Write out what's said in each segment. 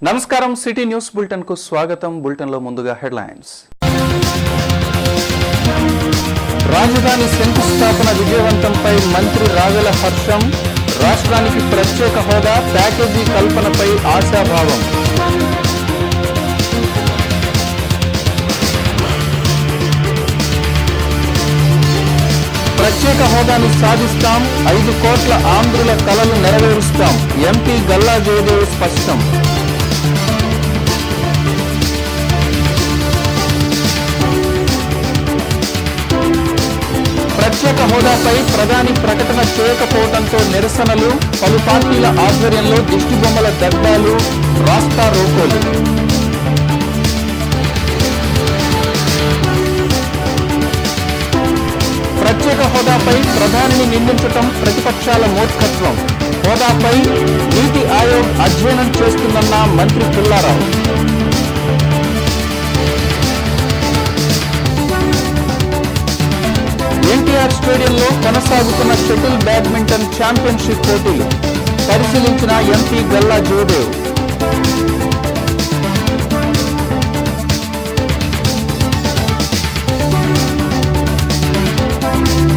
నమస్కారం city news bulletin కు స్వాగతం. బులెటిన్ లో ముందుగా హెడ్లైన్స్. రాజధాని శంకుస్థాపన విజయవంతంపై మంత్రి రావెల హర్షం. రాష్ట్రానికి ప్రత్యేక హోదా, ప్యాకేజీ కల్పనపై ఆశాభావం. ప్రత్యేక హోదాను సాధిస్తాం, 5 కోట్ల ఆంధ్రుల కలలు నెరవేరుస్తాం. ఎంపీ గల్లా జయదేవ్ స్పష్టం. ప్రత్యేక హోదాపై ప్రధాని ప్రకటన చేయకపోవడంతో నిరసనలు, పలు పార్టీల ఆధ్వర్యంలో దిష్టిబొమ్మల దగ్ధాలు, రాస్తా రోకోలు. ప్రత్యేక హోదాపై ప్రధానిని నిందించటం ప్రతిపక్షాల మూర్ఖత్వం. హోదాపై నీతి ఆయోగ్ అధ్యయనం చేస్తుందన్న మంత్రి పుల్లారావు. ఎన్టీఆర్ స్టేడియంలో కొనసాగుతున్న షటిల్ బ్యాడ్మింటన్ ఛాంపియన్షిప్ పోటీలు పరిశీలించిన ఎంపీ గల్లా జయదేవ్.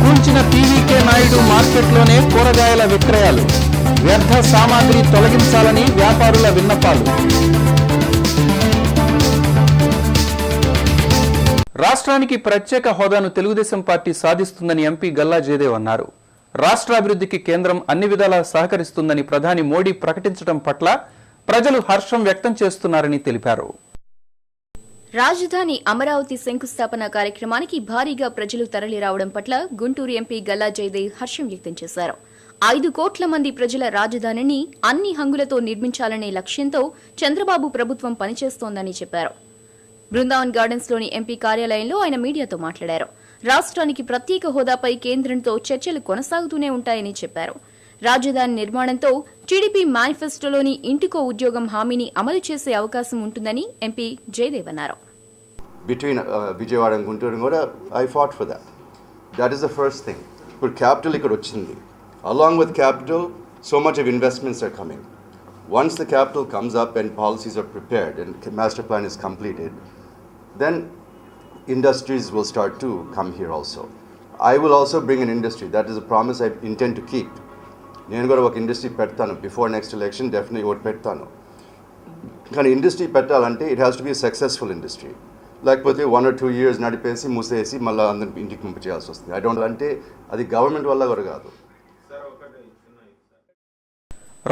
కూల్చిన పీవీకే నాయుడు మార్కెట్లోనే కూరగాయల విక్రయాలు, వ్యర్థ సామాగ్రి తొలగించాలని వ్యాపారుల విన్నపాలు. రాష్ట్రానికి ప్రత్యేక హోదాను తెలుగుదేశం పార్టీ సాధిస్తుందని ఎంపీ గల్లా జయదేవ్ అన్నారు. రాష్ట్రాభివృద్ధికి కేంద్రం అన్ని విధాలా సహకరిస్తుందని ప్రధాని మోడీ ప్రకటించడం పట్ల ప్రజలు హర్షం వ్యక్తం చేస్తున్నారని తెలిపారు. రాజధాని అమరావతి శంకుస్థాపన కార్యక్రమానికి భారీగా ప్రజలు తరలిరావడం పట్ల గుంటూరు ఎంపీ గల్లా జయదేవ్ హర్షం వ్యక్తం చేశారు. 5 కోట్ల మంది ప్రజల రాజధానిని అన్ని హంగులతో నిర్మించాలనే లక్ష్యంతో చంద్రబాబు ప్రభుత్వం పనిచేస్తోందని చెప్పారు. బృందావన్ గార్డెన్స్ లోని ఎంపీ కార్యాలయంలో ఆయన మీడియాతో మాట్లాడారు. రాష్ట్రానికి ప్రత్యేక హోదాపై కేంద్రంతో చర్చలు కొనసాగుతూనే ఉంటాయని చెప్పారు. రాజధాని నిర్మాణంతో టీడీపీ మేనిఫెస్టోలోని ఇంటికో ఉద్యోగం హామీని అమలు చేసే అవకాశం ఉంటుందని ఎంపీ జయదేవ్ అన్నారు. Between Vijayawada and Guntur kuda I fought for that. That is the first thing. But capital ikkada ochindi. Along with capital, so much of investments are coming. Once the capital comes up and policies are prepared and master plan is completed, then industries will start to come here also. I will also bring an industry. That is a promise I intend to keep. నేను కూడా ఒక industry పెడతాను. Before next election definitely ఒకటి పెడతాను. కానీ industry పెట్టాలంటే it has to be successful industry. లేకపోతే 1 or 2 years నడిపేసి మూసేసి మళ్ళీ అందరిని ఇంటికి పంపించేయాల్సి వస్తుంది. ఐ డోంట్ అంటే అది గవర్నమెంట్ వల్ల కూడా కాదు.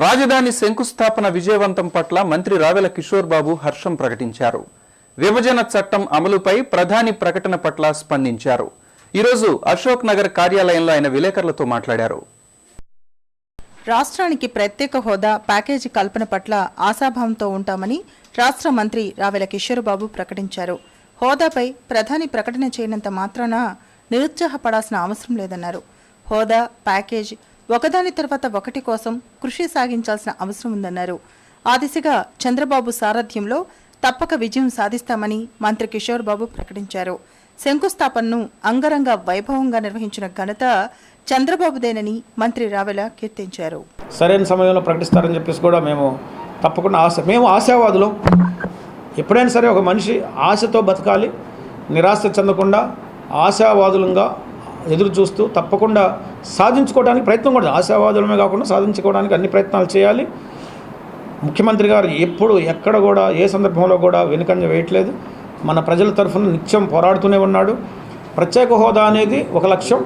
రాజధాని శంకుస్థాపన విజయవంతం పట్ల మంత్రి రావెల కిషోర్ బాబు హర్షం ప్రకటించారు. విభజన చట్టం అమలుపై ప్రధాని ప్రకటన పట్ల స్పందించారు. ఈరోజు అశోక్ నగర్ కార్యాలయంలో ఆయన విలేకరులతో మాట్లాడారు. రాష్ట్రానికి ప్రత్యేక హోదా, ప్యాకేజీ కల్పన పట్ల ఆశాభావంతో ఉంటామని రాష్ట్ర మంత్రి రావెల కిషోర్ బాబు ప్రకటించారు. హోదాపై ప్రధాని ప్రకటన చేయనంత మాత్రాన నిరుత్సాహపడాల్సిన అవసరం లేదన్నారు. హోదా, ప్యాకేజ్ ఒకదాని తర్వాత ఒకటి కోసం కృషి సాగించాల్సిన అవసరం ఉందన్నారు. ఆ దిశగా చంద్రబాబు సారథ్యంలో తప్పక విజయం సాధిస్తామని మంత్రి కిషోర్ బాబు ప్రకటించారు. శంకుస్థాపనను అంగరంగ వైభవంగా నిర్వహించిన ఘనత చంద్రబాబుదేనని మంత్రి రావెల కీర్తించారు. సరైన సమయంలో ప్రకటిస్తారని చెప్పేసి కూడా మేము తప్పకుండా మేము ఆశావాదులం. ఎప్పుడైనా సరే ఒక మనిషి ఆశతో బతకాలి, నిరాశ చెందకుండా ఆశావాదులంగా ఎదురు చూస్తూ తప్పకుండా సాధించుకోవడానికి ప్రయత్నం కూడా, ఆశావాదులమే కాకుండా సాధించుకోవడానికి అన్ని ప్రయత్నాలు చేయాలి. ముఖ్యమంత్రి గారు ఎప్పుడు ఎక్కడ కూడా ఏ సందర్భంలో కూడా వెనుకంజ వేయట్లేదు. మన ప్రజల తరఫున నిత్యం పోరాడుతూనే ఉన్నాడు. ప్రత్యేక హోదా అనేది ఒక లక్ష్యం,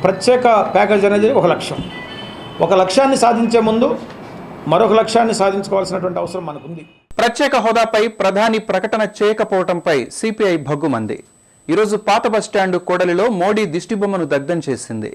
ప్రత్యేక ప్యాకేజ్ అనేది ఒక లక్ష్యం. ఒక లక్ష్యాన్ని సాధించే ముందు మరొక లక్ష్యాన్ని సాధించుకోవాల్సినటువంటి అవసరం మనకుంది. ప్రత్యేక హోదాపై ప్రధాని ప్రకటన చేయకపోవడంపై సిపిఐ భగ్గుమంది. ఈరోజు పాత బస్టాండు కోడలిలో మోడీ దిష్టిబొమ్మను దగ్ధం చేసింది.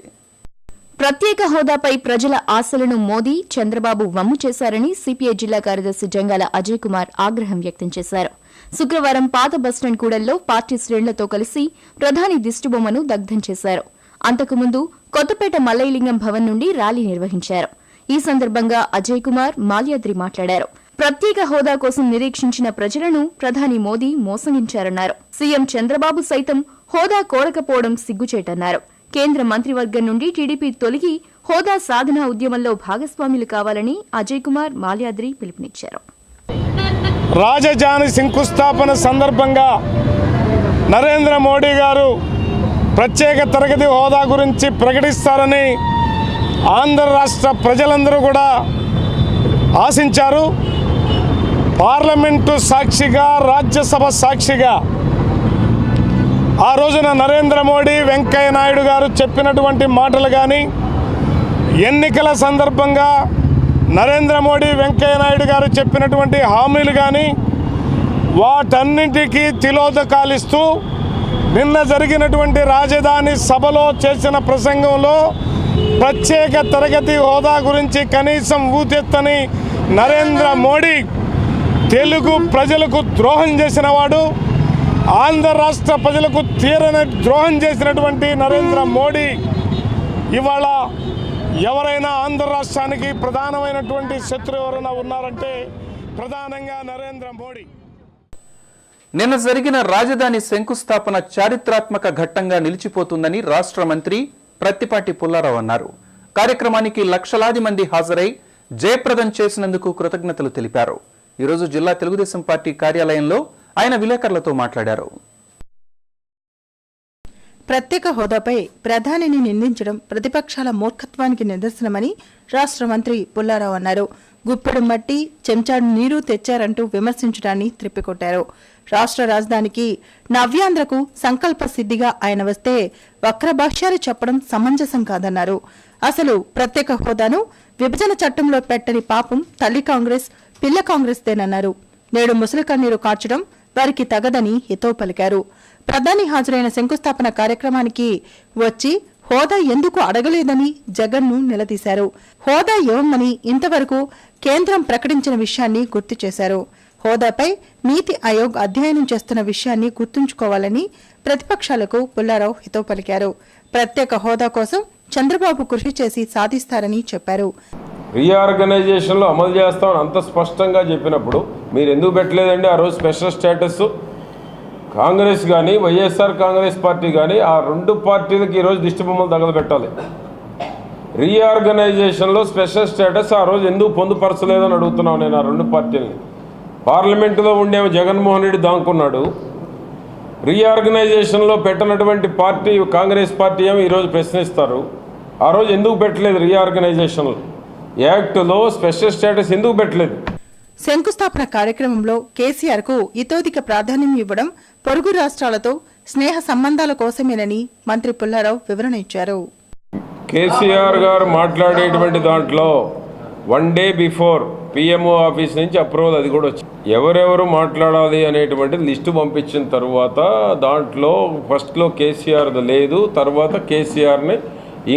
ప్రత్యేక హోదాపై ప్రజల ఆశలను మోదీ, చంద్రబాబు వమ్ము చేశారని సిపిఐ జిల్లా కార్యదర్శి జంగాల అజయ్ కుమార్ ఆగ్రహం వ్యక్తం చేశారు. శుక్రవారం పాత బస్టాండ్ కూడలిలో పార్టీ శ్రేణులతో కలిసి ప్రధాని దిష్టిబొమ్మను దగ్ధం చేశారు. అంతకుముందు కొత్తపేట మల్లయ్యలింగం భవన్ నుండి ర్యాలీ నిర్వహించారు. ఈ సందర్భంగా అజయ్ కుమార్, మాల్యాద్రి మాట్లాడారు. ప్రత్యేక హోదా కోసం నిరీక్షించిన ప్రజలను ప్రధాని మోదీ మోసగించారన్నారు. సీఎం చంద్రబాబు సైతం హోదా కోరకపోవడం సిగ్గుచేటన్నారు. కేంద్ర మంత్రివర్గం నుండి టీడీపీ తొలగి హోదా సాధన ఉద్యమంలో భాగస్వాములు కావాలని అజయ్ కుమార్, మాల్యాద్రి పిలుపునిచ్చారు. రాజధాని శంకుస్థాపన సందర్భంగా నరేంద్ర మోడీ గారు ప్రత్యేక తరగతి హోదా గురించి ప్రకటిస్తారని ఆంధ్ర రాష్ట్ర ప్రజలందరూ కూడా ఆశించారు. పార్లమెంటు సాక్షిగా, రాజ్యసభ సాక్షిగా ఆ రోజున నరేంద్ర మోడీ, వెంకయ్య నాయుడు గారు చెప్పినటువంటి మాటలు కానీ, ఎన్నికల సందర్భంగా నరేంద్ర మోడీ, వెంకయ్య నాయుడు గారు చెప్పినటువంటి హామీలు కానీ, వాటన్నింటికీ తిలోదకాలిస్తూ నిన్న జరిగినటువంటి రాజధాని సభలో చేసిన ప్రసంగంలో ప్రత్యేక తరగతి హోదా గురించి కనీసం ఊతెత్తని నరేంద్ర మోడీ తెలుగు ప్రజలకు ద్రోహం చేసిన వాడు. ఆంధ్ర రాష్ట్ర ప్రజలకు తీరని ద్రోహం చేసినటువంటి నరేంద్ర మోడీ ఇవాళ ఎవరైనా ఆంధ్ర రాష్ట్రానికి ప్రధానమైనటువంటి శత్రువు ఎవరైనా ఉన్నారంటే ప్రధానంగా నరేంద్ర మోడీ. నిన్న జరిగిన రాజధాని శంకుస్థాపన చారిత్రాత్మక ఘట్టంగా నిలిచిపోతుందని రాష్ట్ర మంత్రి ప్రత్తిపాటి పుల్లారావు అన్నారు. కార్యక్రమానికి లక్షలాది మంది హాజరై జయప్రదం చేసినందుకు కృతజ్ఞతలు తెలిపారు. ఈరోజు జిల్లా తెలుగుదేశం పార్టీ కార్యాలయంలో ఆయన విలేకరులతో మాట్లాడారు. ప్రత్యేక హోదాపై ప్రధానిని నిందించడం ప్రతిపక్షాల మూర్ఖత్వానికి నిదర్శనమని రాష్ట్ర మంత్రి పుల్లారావు అన్నారు. గుప్పెడు మట్టి, చెంచాడు నీరు తెచ్చారంటూ విమర్శించడాన్ని త్రిప్పికొట్టారు. రాష్ట్ర రాజధానికి నవ్యాంధ్రకు సంకల్ప సిద్ధిగా ఆయన వస్తే వక్రభాష్యాలు చెప్పడం సమంజసం కాదన్నారు. అసలు ప్రత్యేక హోదాను విభజన చట్టంలో పెట్టని పాపం తల్లి కాంగ్రెస్, పిల్ల కాంగ్రెస్దేనన్నారు. నేడు ముసలి కన్నీరు కార్చడం వారికి తగదని హితవు పలికారు. ప్రధాని హాజరైన శంకుస్థాపన కార్యక్రమానికి వచ్చి హోదా ఎందుకు అడగలేదని జగన్ను నిలదీశారు. హోదా ఇవ్వమని ఇంతవరకు కేంద్రం ప్రకటించిన విషయాన్ని గుర్తు చేశారు. హోదాపై నీతి ఆయోగ్ అధ్యయనం చేస్తున్న విషయాన్ని గుర్తుంచుకోవాలని ప్రతిపక్షాలకు పుల్లారావు హితవు పలికారు. ప్రత్యేక హోదా కోసం చంద్రబాబు కృషి చేసి సాధిస్తారని చెప్పారు. రీఆర్గనైజేషన్లో అమలు చేస్తామని అంత స్పష్టంగా చెప్పినప్పుడు మీరు ఎందుకు పెట్టలేదండి ఆ రోజు స్పెషల్ స్టేటస్? కాంగ్రెస్ కానీ వైఎస్ఆర్ కాంగ్రెస్ పార్టీ కానీ ఆ రెండు పార్టీలకి ఈరోజు దిష్టి బొమ్మలు తగలబెట్టాలి. రీఆర్గనైజేషన్లో స్పెషల్ స్టేటస్ ఆ రోజు ఎందుకు పొందుపరచలేదని అడుగుతున్నాను నేను ఆ రెండు పార్టీలని. పార్లమెంటులో ఉండేమో జగన్మోహన్ రెడ్డి దాంకున్నాడు. రీఆర్గనైజేషన్లో పెట్టినటువంటి పార్టీ కాంగ్రెస్ పార్టీ ఏమో ఈరోజు ప్రశ్నిస్తారు. ఆ రోజు ఎందుకు పెట్టలేదు? రీఆర్గనైజేషన్లో యాక్టులో స్పెషల్ స్టేటస్ ఎందుకు పెట్టలేదు? శంకుస్థాపన కార్యక్రమంలో కేసీఆర్ కు ఇతోధిక ప్రాధాన్యం ఇవ్వడం పొరుగు రాష్ట్రాలతో స్నేహ సంబంధాల కోసమేనని మంత్రి పుల్లారావు వివరణ ఇచ్చారు. కేసీఆర్ గారు మాట్లాడేటువంటి దాంట్లో 1 డే బిఫోర్ పిఎంఓ ఆఫీస్ నుంచి అప్రూవల్ అది కూడా వచ్చింది. ఎవరెవరు మాట్లాడాలి అనేటువంటి లిస్టు పంపించిన తర్వాత దాంట్లో ఫస్ట్లో కేసీఆర్ది లేదు, తర్వాత కేసీఆర్ని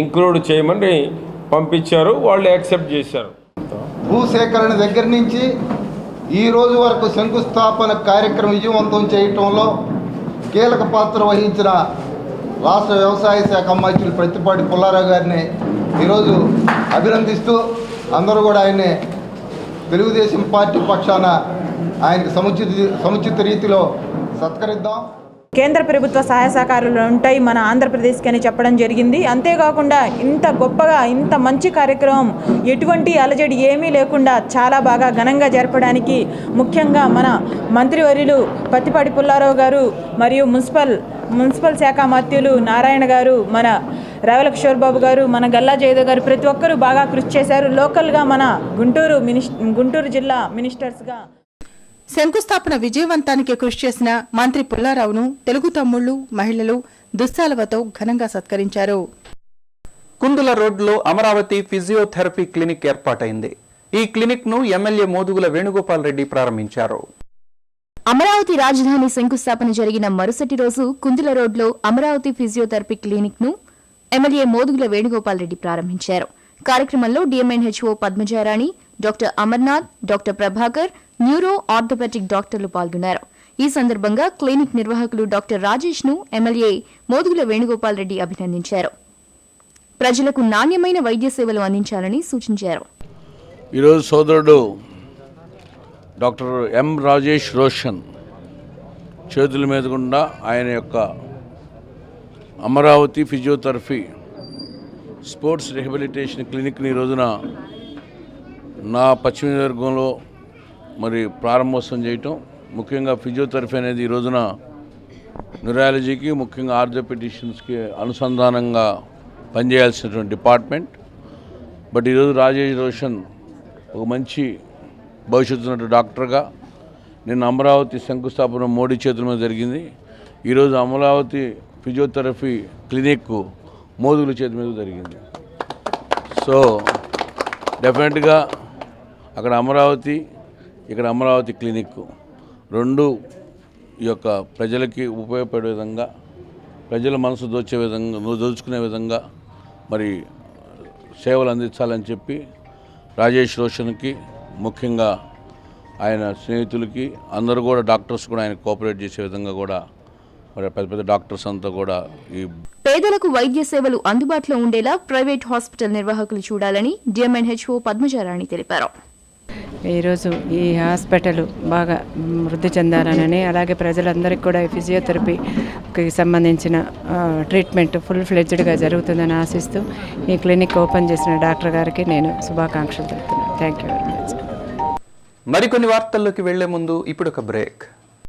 ఇంక్లూడ్ చేయమని పంపించారు. వాళ్ళు యాక్సెప్ట్ చేశారు. భూసేకరణ దగ్గర నుంచి ఈ రోజు వరకు శంకుస్థాపన కార్యక్రమం విజయవంతం చేయటంలో కీలక పాత్ర వహించిన రాష్ట్ర వ్యవసాయ శాఖ మంత్రులు ప్రత్తిపాటి పుల్లారావు గారిని ఈరోజు అభినందిస్తూ అందరూ కూడా ఆయన్ని తెలుగుదేశం పార్టీ పక్షాన ఆయనకు సముచిత రీతిలో సత్కరిద్దాం. కేంద్ర ప్రభుత్వ సహాయ సహకారాలు ఉంటాయి మన ఆంధ్రప్రదేశ్కి అని చెప్పడం జరిగింది. అంతేకాకుండా ఇంత గొప్పగా ఇంత మంచి కార్యక్రమం ఎటువంటి అలజడి ఏమీ లేకుండా చాలా బాగా ఘనంగా జరపడానికి ముఖ్యంగా మన మంత్రివర్యులు ప్రత్తిపాటి పుల్లారావు గారు మరియు మున్సిపల్ శాఖ మంత్రులు నారాయణ గారు, మన రావెల కిషోర్ బాబు గారు, మన గల్లా జయదేవ్ గారు ప్రతి ఒక్కరూ బాగా కృషి చేశారు. లోకల్గా మన గుంటూరు జిల్లా మినిస్టర్స్గా శంకుస్థాపన విజయవంతానికి కృషి చేసిన మంత్రి పుల్లారావును తెలుగు తమ్ముళ్లు, మహిళలు దుస్సాలవతో ఘనంగా సత్కరించారు. కుందుల రోడ్లో అమరావతి ఫిజియోథెరపీ క్లినిక్ ఏర్పాటైంది. ఈ క్లినిక్ ను ఎమ్మెల్యే మోదుగుల వేణుగోపాల్ రెడ్డి ప్రారంభించారు. అమరావతి రాజధాని శంకుస్థాపన జరిగిన మరుసటి రోజు కుందుల రోడ్లో అమరావతి ఫిజియోథెరపీ క్లినిక్ ను ఎమ్మెల్యే మోదుగుల వేణుగోపాల్ రెడ్డి ప్రారంభించారు. కార్యక్రమంలో DMNHO Padmajarani, doctor Amarnath, doctor Prabhakar, neuro orthopaedic డాక్టర్లు పాల్గొన్నారు. ఈ సందర్భంగా క్లినిక్ నిర్వాహకులు డాక్టర్ రాజేష్ ను ఎమ్మెల్యే మోదుగుల వేణుగోపాల్ రెడ్డి అభినందించారు. ప్రజలకు నాణ్యమైన వైద్య సేవలు అందించాలని సూచించారు. ఈరోజు సోదరుడు డాక్టర్ ఎం రాజేష్ రోషన్ చేతుల మీద గుండా ఆయన యొక్క అమరావతి ఫిజియోథెరపీ స్పోర్ట్స్ రిహాబిలిటేషన్ క్లినిక్ని ఈ రోజున నా పశ్చిమ నియోజకవర్గంలో మరి ప్రారంభోత్సవం చేయటం, ముఖ్యంగా ఫిజియోథెరపీ అనేది ఈ రోజున న్యూరాలజీకి, ముఖ్యంగా ఆర్థోపెడిషన్స్కి అనుసంధానంగా పనిచేయాల్సినటువంటి డిపార్ట్మెంట్. బట్ ఈరోజు రాజేష్ రోషన్ ఒక మంచి భవిష్యత్తు ఉన్న డాక్టర్గా, నిన్న అమరావతి శంకుస్థాపన మోడీ చేతుల మీద జరిగింది. ఈరోజు అమరావతి ఫిజియోథెరపీ క్లినిక్ మోదుగుల చేతి మీద జరిగింది. సో డెఫినెట్గా అక్కడ అమరావతి, ఇక్కడ అమరావతి క్లినిక్ రెండు ఈ యొక్క ప్రజలకి ఉపయోగపడే విధంగా, ప్రజల మనసు దోచుకునే విధంగా మరి సేవలు అందించాలని చెప్పి రాజేష్ రోషన్కి, ముఖ్యంగా ఆయన స్నేహితులకి, అందరూ కూడా డాక్టర్స్ కూడా ఆయన కోఆపరేట్ చేసే విధంగా కూడా మరి పెద్ద పెద్ద డాక్టర్స్ అంతా కూడా ఈ పేదలకు వైద్య సేవలు అందుబాటులో ఉండేలా ప్రైవేట్ హాస్పిటల్ నిర్వాహకులు చూడాలని డిఎంఎన్హెచ్ఓ పద్మజారాణి తెలిపారు. ఈరోజు ఈ హాస్పిటల్ బాగా వృద్ధి చెందాలని, అలాగే ప్రజలందరికీ కూడా ఫిజియోథెరపీకి సంబంధించిన ట్రీట్మెంట్ ఫుల్ ఫ్లెడ్జ్డ్గా జరుగుతుందని ఆశిస్తూ ఈ క్లినిక్ ఓపెన్ చేసిన డాక్టర్ గారికి నేను శుభాకాంక్షలు తెలుపుతున్నాను. Thank you very much. మరికొన్ని వార్తల్లోకి వెళ్లే ముందు ఇప్పుడు ఒక బ్రేక్.